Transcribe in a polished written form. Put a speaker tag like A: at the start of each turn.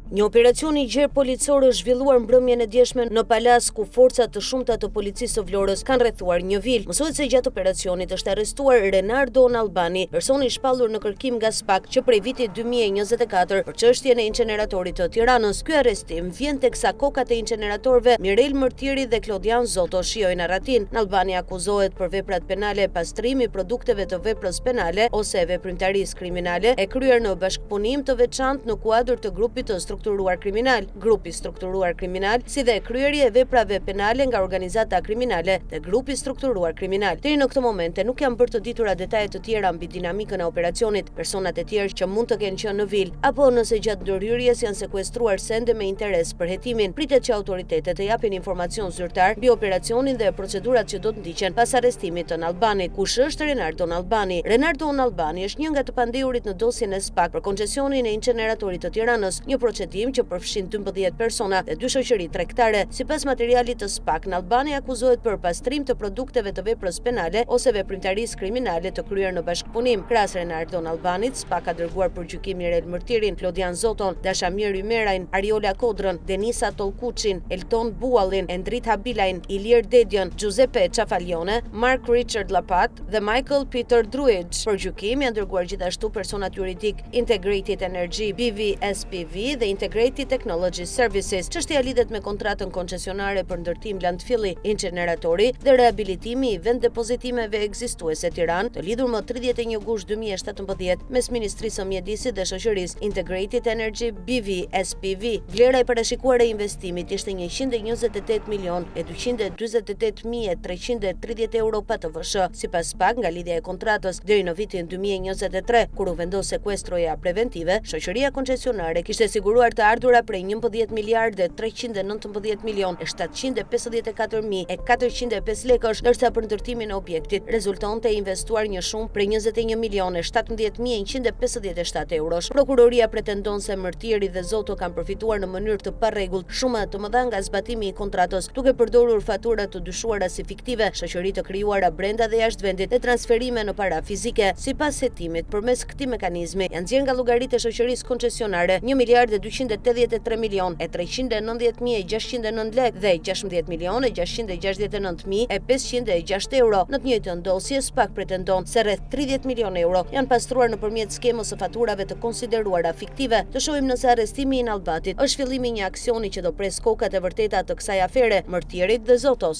A: Një operacion I gjerë policor është zhvilluar mbrëmjen e djeshme në Palas, ku forcat të shumta të policisë së Vlorës kanë rrethuar një vilë. Mësohet se gjatë operacionit është arrestuar Renardo Nalbani, personi I shpallur në kërkim nga SPAK që prej vitit 2024 për çështjen e inceneratorit të Tiranës. Ky arrestim vjen teksa kokat e inceneratorëve Mirel Mërtiri dhe Klodian Zoto shijojnë arratin. Nalbani akuzohet për veprat penale, pastrimi produkteve të veprës penale ose veprimtarisë kriminale e kryer në bashkëpunim të veçantë në kuadër të grupit të strukturuar kriminal. Grupi strukturuar kriminal, si dhe kryerje e veprave penale nga organizata kriminale dhe grupi strukturuar kriminal. Deri në këtë momente nuk janë bërë të ditura detaje të tjera mbi dinamikën e operacionit, personat e tjerë që mund të kenë qenë në vilë, apo nëse gjatë ndërhyrjes janë sekuestruar sende me interes për hetimin. Pritet që autoritetet të japin informacion zyrtar mbi operacionin dhe procedurat që do të ndiqen pas arrestimit të Nalbanit. Kush është Renardo Nalbani? Renardo Nalbani është një nga të pandehurit në dosjen e SPAK për koncesionin e inceneratorit të Tiranës, një procedim që përfshin 12 persona dhe 2 shoqëri tregtare. Sipas materialit të SPAK, Nalbani akuzohet për pastrim të produkteve të veprës penale ose veprimtarisë kriminale të kryer në bashkëpunim. Krahas Renardo Nalbanit, SPAK ka dërguar për gjykim Mirel Mërtirin, Klodian Zoton, Dashamir Ymerajn, Ariola Kodrën, Denisa Tolkuçin, Elton Buallin, Endrit Habilajn, Ilir Dedjen, Giuseppe Çafalione, Mark Richard Lapat dhe Michael Peter Druidge. Për gjykim janë dërguar gjithashtu personat juridik Integrated Energy BV SPV dhe Integrated Technology Services. Çështja lidhet me kontratën koncesionare për ndërtim landfilli inceneratori dhe rehabilitimi I vend depozitimeve ekzistuese Tiranë, të lidhur më 31 gusht 2017 mes Ministrisë së Mjedisit dhe shoqërisë Integrated Energy BV SPV. Vlera e parashikuar e investimit ishte 128 milion e 248.330 euro PTVSH, sipas SPAK nga lidhja e kontratës deri në vitin 2023, kur u vendos sekuestroja preventive, shoqëria koncesionare kishte siguruar të ardhura prej 11 miliardë 319 milion e 754.405 lekësh, ndërsa për ndërtimin e objektit rezultonte investuar një shumë prej 21 milion e 17.157 eurosh. Prokuroria pretendon se Mërtiri dhe Zoto kanë përfituar në mënyrë të parregullt shumë të mëdha nga zbatimi I kontratës, duke përdorur fatura të dyshuara si fiktive, shoqëri të krijuara brenda dhe jashtë vendit dhe transferime në para fizike. Sipas hetimit, përmes këtij mekanizmi janë nxjerrë nga llogaritë e shoqërisë koncesionare 1 miliardë 283 milion e 390.609 lekë dhe 16 milion e 669.506 euro. Në të njëjtën dosje, SPAK pretendon se rreth 30 milion euro janë pastruar nëpërmjet skemës së faturave të konsideruara fiktive. Të shohim nëse arrestimi I Nalbatit është fillimi I një aksioni që do pres kokat e vërteta të kësaj afere, Mërtirit dhe Zotos.